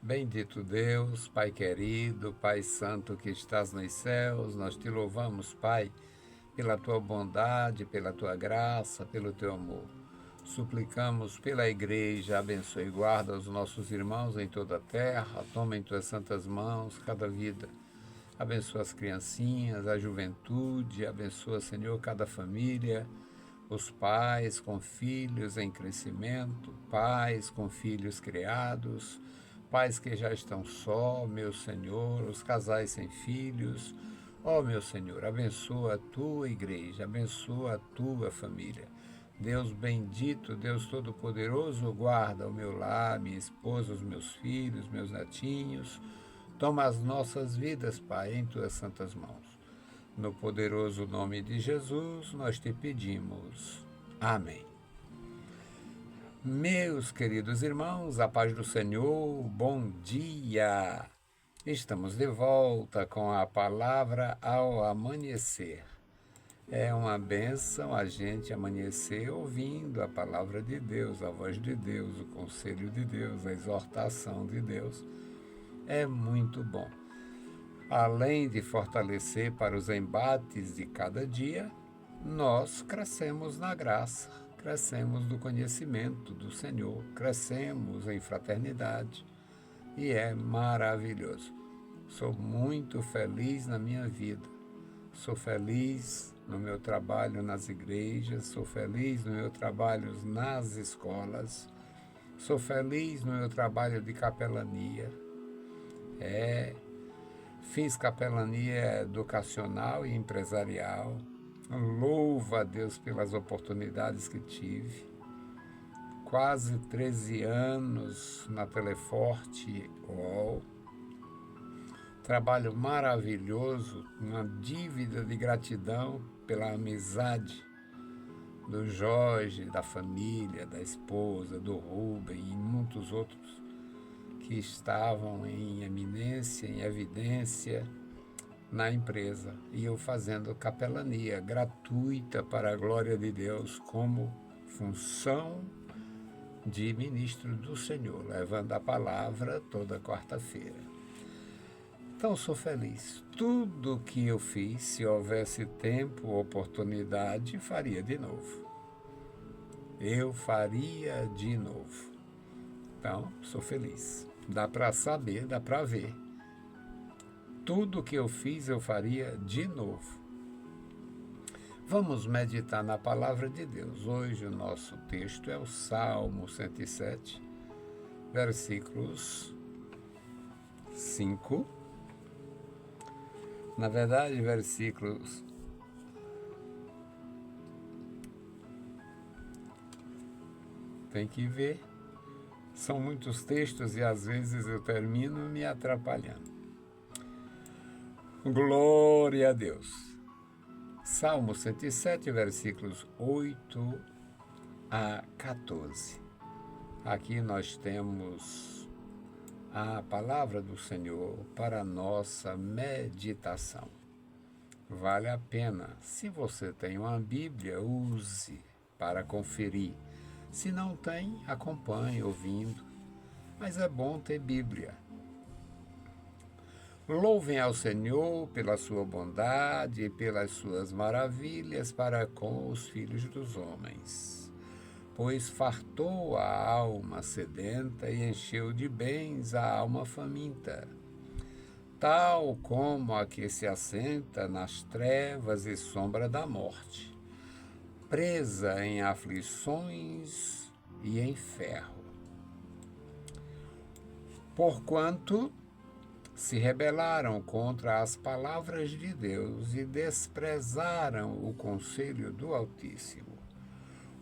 Bendito Deus, Pai querido, Pai santo que estás nos céus, nós te louvamos, Pai, pela tua bondade, pela tua graça, pelo teu amor. Suplicamos pela igreja, abençoe e guarda os nossos irmãos em toda a terra, toma em tuas santas mãos cada vida. Abençoa as criancinhas, a juventude, abençoa, Senhor, cada família, os pais com filhos em crescimento, pais com filhos criados, pais que já estão só, meu Senhor, os casais sem filhos. Ó, meu Senhor, abençoa a tua igreja, abençoa a tua família. Deus bendito, Deus Todo-Poderoso, guarda o meu lar, minha esposa, os meus filhos, meus netinhos. Toma as nossas vidas, Pai, em tuas santas mãos. No poderoso nome de Jesus, nós te pedimos. Amém. Meus queridos irmãos, a paz do Senhor, bom dia! Estamos de volta com a palavra ao amanhecer. É uma bênção a gente amanhecer ouvindo a palavra de Deus, a voz de Deus, o conselho de Deus, a exortação de Deus. É muito bom. Além de fortalecer para os embates de cada dia, nós crescemos na graça, crescemos no conhecimento do Senhor, crescemos em fraternidade e é maravilhoso. Sou muito feliz na minha vida, sou feliz no meu trabalho nas igrejas, sou feliz no meu trabalho nas escolas, sou feliz no meu trabalho de capelania. Fiz capelania educacional e empresarial. Louvo a Deus pelas oportunidades que tive. Quase 13 anos na Teleforte UOL. Trabalho maravilhoso, uma dívida de gratidão pela amizade do Jorge, da família, da esposa, do Rubem e muitos outros que estavam em eminência, em evidência na empresa. E eu fazendo capelania gratuita para a glória de Deus como função de ministro do Senhor, levando a palavra toda quarta-feira. Então sou feliz. Tudo que eu fiz, se houvesse tempo, oportunidade, faria de novo. Eu faria de novo. Então, sou feliz. Dá para saber, dá para ver. Tudo que eu fiz, eu faria de novo. Vamos meditar na palavra de Deus. Hoje o nosso texto é o Salmo 107, versículos 5. Na verdade, versículos... Tem que ver. São muitos textos e às vezes eu termino me atrapalhando. Glória a Deus. Salmo 107, versículos 8 a 14. Aqui nós temos a palavra do Senhor para a nossa meditação. Vale a pena, se você tem uma Bíblia, use para conferir. Se não tem, acompanhe ouvindo. Mas é bom ter Bíblia. Louvem ao Senhor pela sua bondade e pelas suas maravilhas para com os filhos dos homens. Pois fartou a alma sedenta e encheu de bens a alma faminta. Tal como a que se assenta nas trevas e sombra da morte, presa em aflições e em ferro. Porquanto se rebelaram contra as palavras de Deus e desprezaram o conselho do Altíssimo.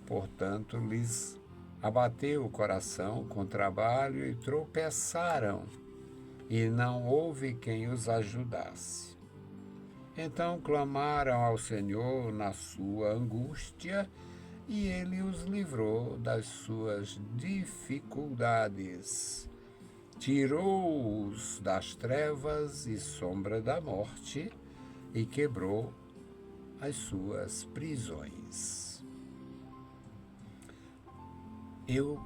Portanto, lhes abateu o coração com trabalho e tropeçaram, e não houve quem os ajudasse. Então clamaram ao Senhor na sua angústia, e ele os livrou das suas dificuldades. Tirou-os das trevas e sombra da morte, e quebrou as suas prisões. Eu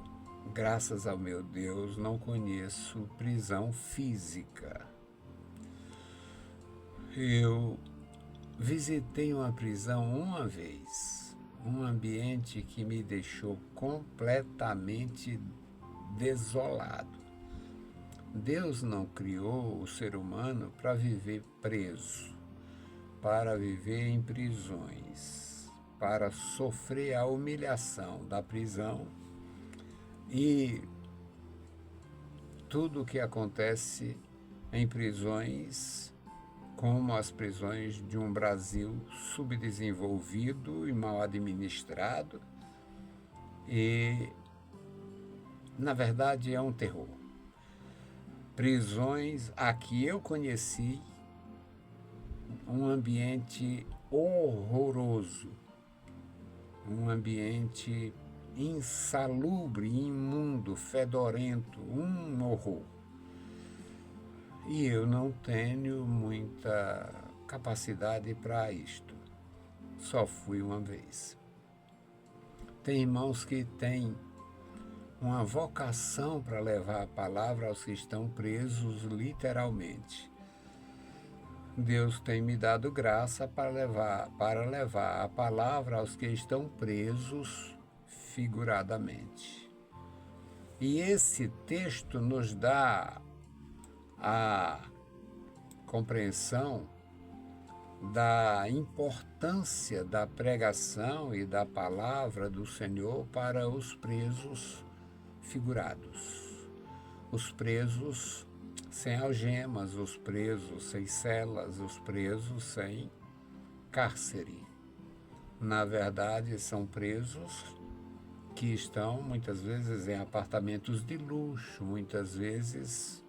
graças ao meu Deus, não conheço prisão física. Eu visitei uma prisão uma vez, um ambiente que me deixou completamente desolado. Deus não criou o ser humano para viver preso, para viver em prisões, para sofrer a humilhação da prisão e tudo o que acontece em prisões, como as prisões de um Brasil subdesenvolvido e mal administrado, e, na verdade, é um terror. Prisões a que eu conheci, um ambiente horroroso, um ambiente insalubre, imundo, fedorento, um horror. E eu não tenho muita capacidade para isto. Só fui uma vez. Tem irmãos que têm uma vocação para levar a palavra aos que estão presos literalmente. Deus tem me dado graça para levar a palavra aos que estão presos figuradamente. E esse texto nos dá a compreensão da importância da pregação e da palavra do Senhor para os presos figurados, os presos sem algemas, os presos sem celas, os presos sem cárcere. Na verdade, são presos que estão muitas vezes em apartamentos de luxo, muitas vezes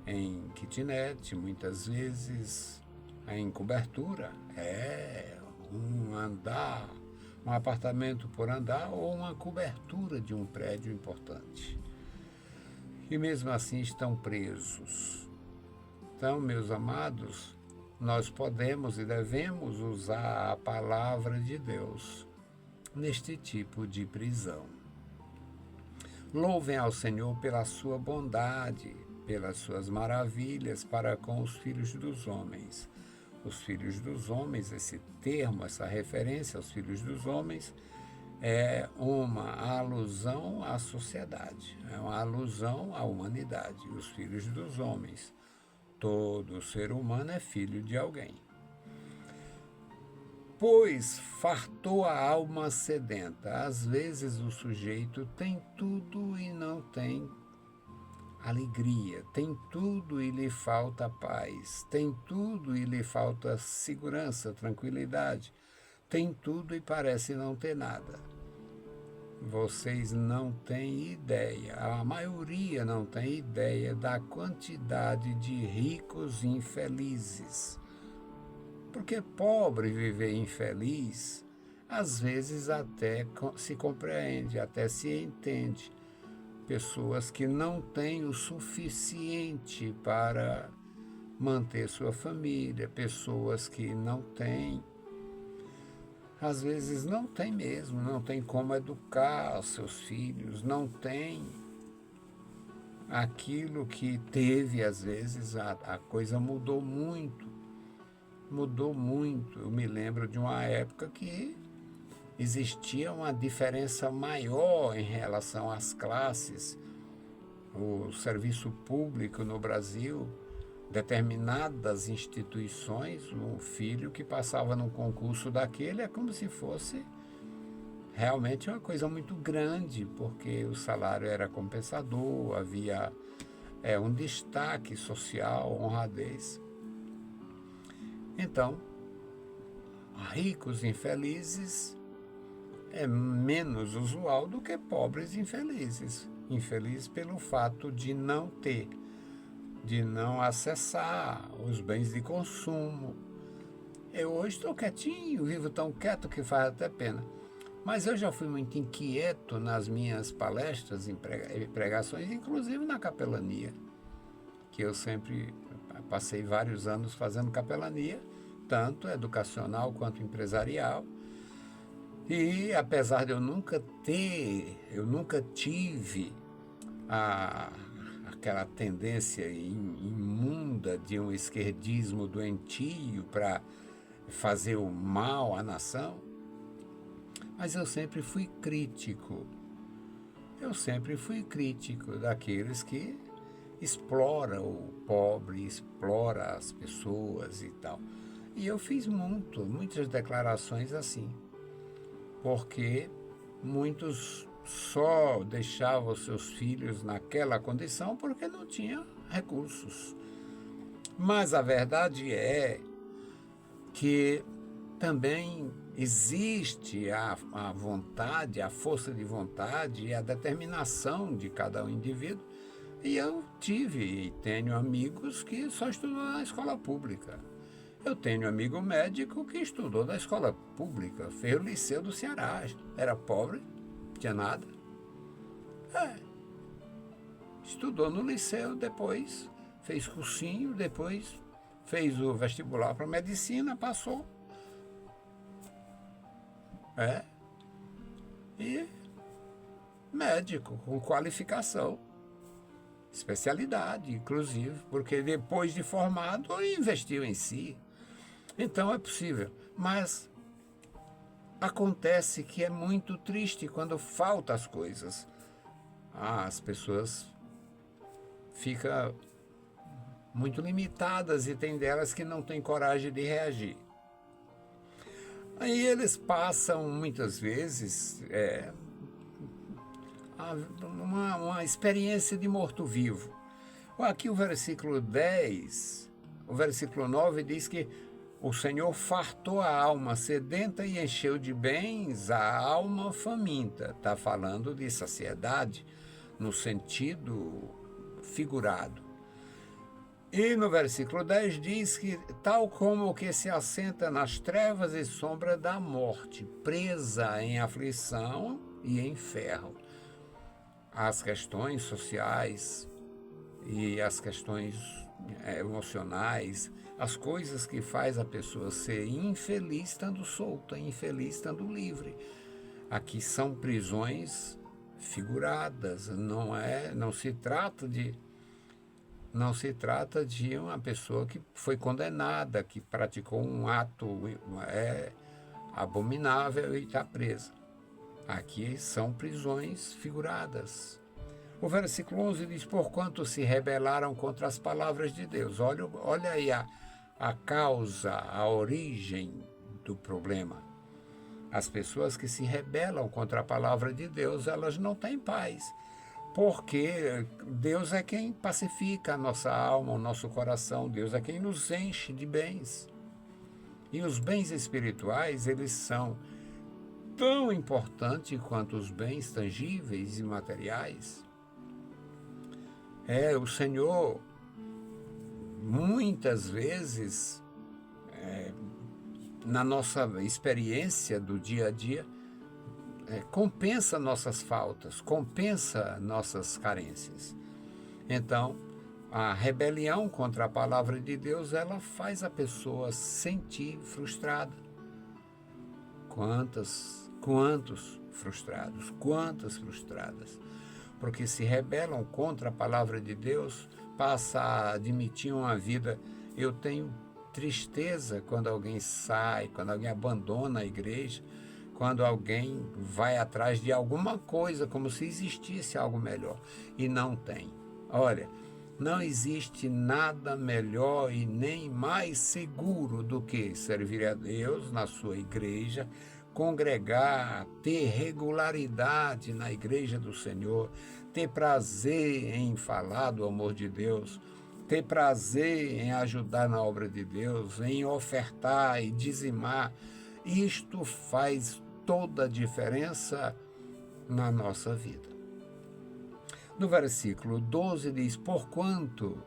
em kitnet, muitas vezes em cobertura. Um andar, um apartamento por andar ou uma cobertura de um prédio importante. E mesmo assim estão presos. Então, meus amados, nós podemos e devemos usar a palavra de Deus neste tipo de prisão. Louvem ao Senhor pela sua bondade, pelas suas maravilhas para com os filhos dos homens. Os filhos dos homens, esse termo, essa referência aos filhos dos homens, é uma alusão à sociedade, é uma alusão à humanidade. Os filhos dos homens, todo ser humano é filho de alguém. Pois fartou a alma sedenta. Às vezes o sujeito tem tudo e não tem alegria, tem tudo e lhe falta paz, tem tudo e lhe falta segurança, tranquilidade, tem tudo e parece não ter nada. Vocês não têm ideia, a maioria não tem ideia da quantidade de ricos infelizes. Porque pobre viver infeliz, às vezes até se compreende, até se entende. Pessoas que não têm o suficiente para manter sua família, pessoas que não têm, às vezes não tem mesmo, não tem como educar os seus filhos, não tem aquilo que teve, às vezes a coisa mudou muito. Eu me lembro de uma época que existia uma diferença maior em relação às classes. O serviço público no Brasil, determinadas instituições, um filho que passava num concurso daquele é como se fosse realmente uma coisa muito grande, porque o salário era compensador, havia um destaque social, honradez. Então, ricos infelizes é menos usual do que pobres infelizes. Infelizes pelo fato de não ter, de não acessar os bens de consumo. Eu hoje estou quietinho, vivo tão quieto que faz até pena. Mas eu já fui muito inquieto nas minhas palestras e pregações, inclusive na capelania, que eu sempre passei vários anos fazendo capelania, tanto educacional quanto empresarial. E apesar de eu nunca tive aquela tendência imunda de um esquerdismo doentio para fazer o mal à nação, mas eu sempre fui crítico. Eu sempre fui crítico daqueles que exploram o pobre, exploram as pessoas e tal. E eu fiz muitas declarações assim, porque muitos só deixavam seus filhos naquela condição porque não tinham recursos. Mas a verdade é que também existe a vontade, a força de vontade e a determinação de cada indivíduo. E eu tive e tenho amigos que só estudou na escola pública. Eu tenho amigo médico que estudou na escola pública, fez o Liceu do Ceará, era pobre, não tinha nada. Estudou no liceu, depois fez cursinho, depois fez o vestibular para medicina, passou. E médico com qualificação, especialidade, inclusive, porque depois de formado investiu em si. Então é possível, mas acontece que é muito triste quando faltam as coisas. As pessoas ficam muito limitadas e tem delas que não têm coragem de reagir. Aí eles passam muitas vezes uma experiência de morto-vivo. Aqui o versículo 10, o versículo 9 diz que o Senhor fartou a alma sedenta e encheu de bens a alma faminta. Está falando de saciedade no sentido figurado. E no versículo 10 diz que tal como o que se assenta nas trevas e sombra da morte, presa em aflição e em ferro. As questões sociais e as questões emocionais, as coisas que faz a pessoa ser infeliz estando solta, infeliz estando livre. Aqui são prisões figuradas, não se trata de uma pessoa que foi condenada, que praticou um ato abominável e está presa. Aqui são prisões figuradas. O versículo 11 diz, porquanto se rebelaram contra as palavras de Deus. Olha aí a causa, a origem do problema. As pessoas que se rebelam contra a palavra de Deus, elas não têm paz. Porque Deus é quem pacifica a nossa alma, o nosso coração. Deus é quem nos enche de bens. E os bens espirituais, eles são tão importantes quanto os bens tangíveis e materiais. O Senhor, muitas vezes, na nossa experiência do dia a dia, compensa nossas faltas, compensa nossas carências. Então, a rebelião contra a palavra de Deus, ela faz a pessoa sentir frustrada. Quantos frustrados, quantas frustradas, porque se rebelam contra a palavra de Deus, passa a admitir uma vida. Eu tenho tristeza quando alguém sai, quando alguém abandona a igreja, quando alguém vai atrás de alguma coisa, como se existisse algo melhor, e não tem. Olha, não existe nada melhor e nem mais seguro do que servir a Deus na sua igreja, congregar, ter regularidade na igreja do Senhor, ter prazer em falar do amor de Deus, ter prazer em ajudar na obra de Deus, em ofertar e dizimar. Isto faz toda a diferença na nossa vida. No versículo 12 diz, porquanto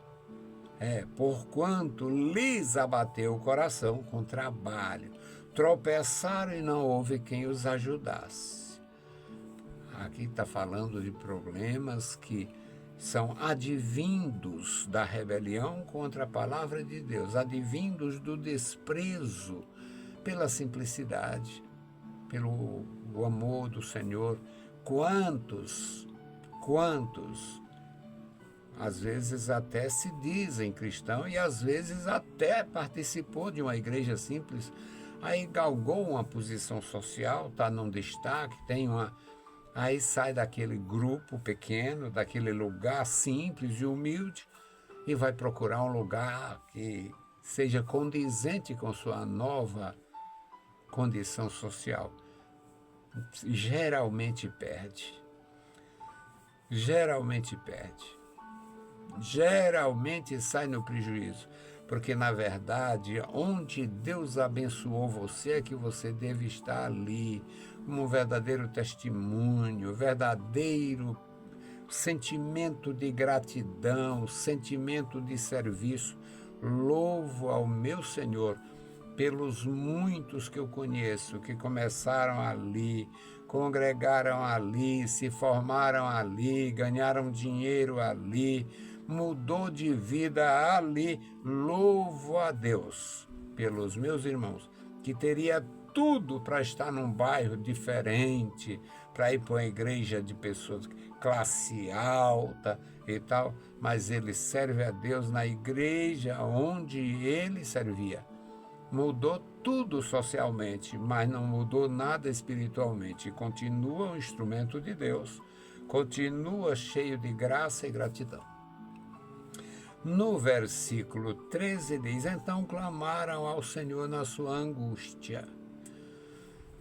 lhes abateu o coração com trabalho, tropeçaram e não houve quem os ajudasse. Aqui está falando de problemas que são advindos da rebelião contra a palavra de Deus, advindos do desprezo pela simplicidade, pelo o amor do Senhor. Quantos, às vezes até se dizem cristão e às vezes até participou de uma igreja simples, aí galgou uma posição social, está num destaque, aí sai daquele grupo pequeno, daquele lugar simples e humilde e vai procurar um lugar que seja condizente com sua nova condição social. Geralmente perde. Geralmente sai no prejuízo, porque na verdade, onde Deus abençoou você é que você deve estar ali, como um verdadeiro testemunho, verdadeiro sentimento de gratidão, sentimento de serviço. Louvo ao meu Senhor pelos muitos que eu conheço, que começaram ali, congregaram ali, se formaram ali, ganharam dinheiro ali, mudou de vida ali. Louvo a Deus pelos meus irmãos, que teria tudo para estar num bairro diferente, para ir para uma igreja de pessoas classe alta e tal, mas ele serve a Deus na igreja onde ele servia. Mudou tudo socialmente, mas não mudou nada espiritualmente. Continua um instrumento de Deus, continua cheio de graça e gratidão. No versículo 13 diz: então clamaram ao Senhor na sua angústia.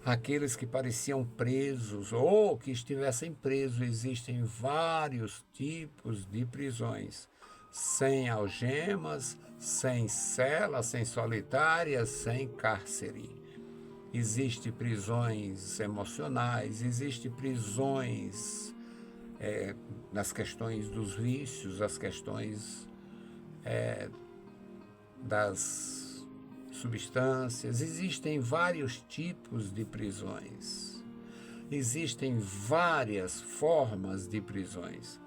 Aqueles que pareciam presos ou que estivessem presos, existem vários tipos de prisões. Sem algemas, sem cela, sem solitárias, sem cárcere. Existem prisões emocionais, existem prisões nas questões dos vícios, as questões das substâncias. Existem vários tipos de prisões. Existem várias formas de prisões.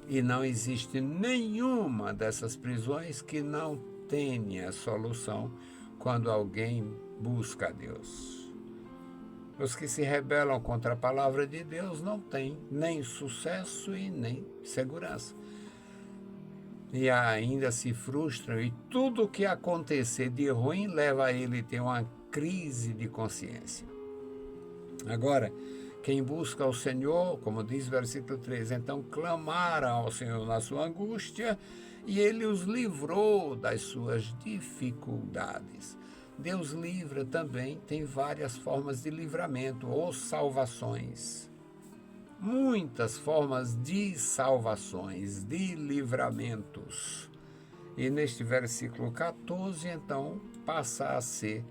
E não existe nenhuma dessas prisões que não tenha solução quando alguém busca a Deus. Os que se rebelam contra a palavra de Deus não têm nem sucesso e nem segurança. E ainda se frustram, e tudo o que acontecer de ruim leva a ele a ter uma crise de consciência. Agora, quem busca ao Senhor, como diz o versículo 3, então clamaram ao Senhor na sua angústia, e ele os livrou das suas dificuldades. Deus livra também, tem várias formas de livramento ou salvações. Muitas formas de salvações, de livramentos. E neste versículo 14, então, passa a ser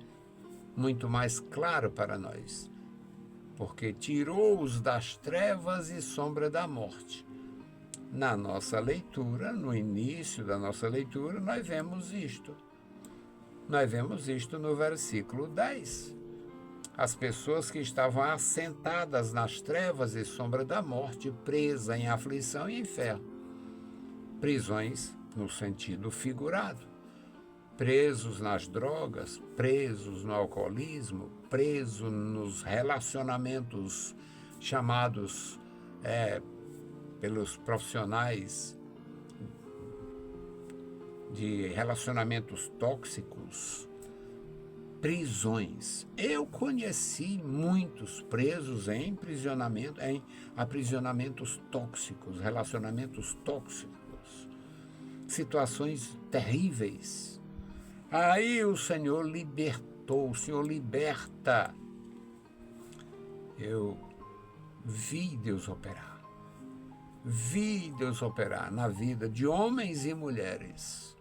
muito mais claro para nós. Porque tirou-os das trevas e sombra da morte. Na nossa leitura, no início da nossa leitura, nós vemos isto. Nós vemos isto no versículo 10. As pessoas que estavam assentadas nas trevas e sombra da morte, presas em aflição e inferno. Prisões no sentido figurado. Presos nas drogas, presos no alcoolismo, presos nos relacionamentos chamados pelos profissionais de relacionamentos tóxicos. Prisões. Eu conheci muitos presos em aprisionamentos tóxicos, relacionamentos tóxicos, situações terríveis. Aí o Senhor libertou, o Senhor liberta. Eu vi Deus operar na vida de homens e mulheres.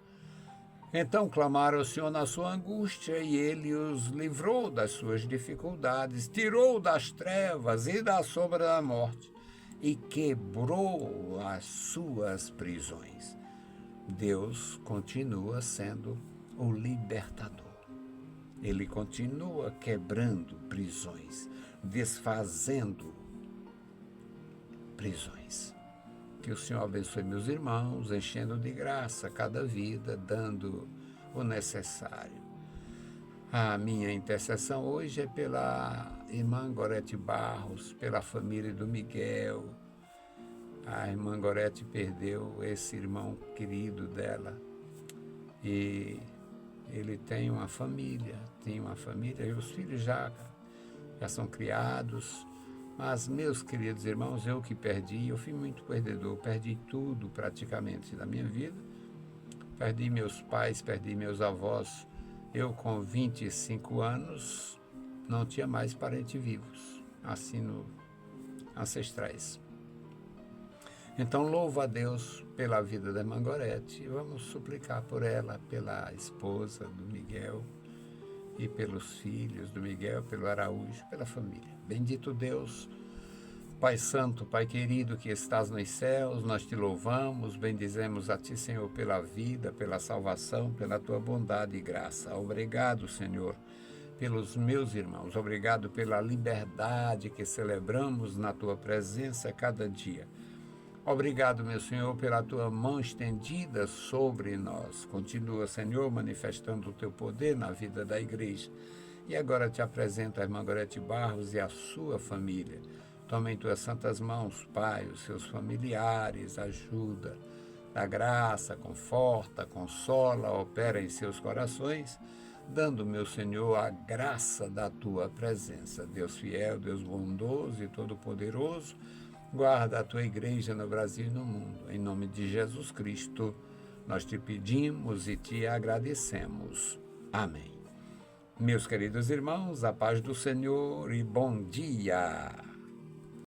Então clamaram ao Senhor na sua angústia, e ele os livrou das suas dificuldades, tirou das trevas e da sombra da morte, e quebrou as suas prisões. Deus continua sendo o libertador. Ele continua quebrando prisões, desfazendo prisões. Que o Senhor abençoe meus irmãos, enchendo de graça cada vida, dando o necessário. A minha intercessão hoje é pela irmã Gorete Barros, pela família do Miguel. A irmã Gorete perdeu esse irmão querido dela e ele tem uma família e os filhos já são criados. Mas, meus queridos irmãos, eu que perdi, eu fui muito perdedor, perdi tudo praticamente da minha vida. Perdi meus pais, perdi meus avós. Eu, com 25 anos, não tinha mais parentes vivos, assim, ancestrais. Então, louvo a Deus pela vida da irmã Gorete e vamos suplicar por ela, pela esposa do Miguel e pelos filhos do Miguel, pelo Araújo, pela família. Bendito Deus, Pai Santo, Pai querido que estás nos céus, nós te louvamos, bendizemos a Ti, Senhor, pela vida, pela salvação, pela Tua bondade e graça. Obrigado, Senhor, pelos meus irmãos. Obrigado pela liberdade que celebramos na Tua presença cada dia. Obrigado, meu Senhor, pela Tua mão estendida sobre nós. Continua, Senhor, manifestando o Teu poder na vida da igreja. E agora te apresento a irmã Gorete Barros e a sua família. Toma em tuas santas mãos, Pai, os seus familiares, ajuda, dá graça, conforta, consola, opera em seus corações, dando, meu Senhor, a graça da tua presença. Deus fiel, Deus bondoso e todo-poderoso, guarda a tua igreja no Brasil e no mundo. Em nome de Jesus Cristo, nós te pedimos e te agradecemos. Amém. Meus queridos irmãos, a paz do Senhor e bom dia.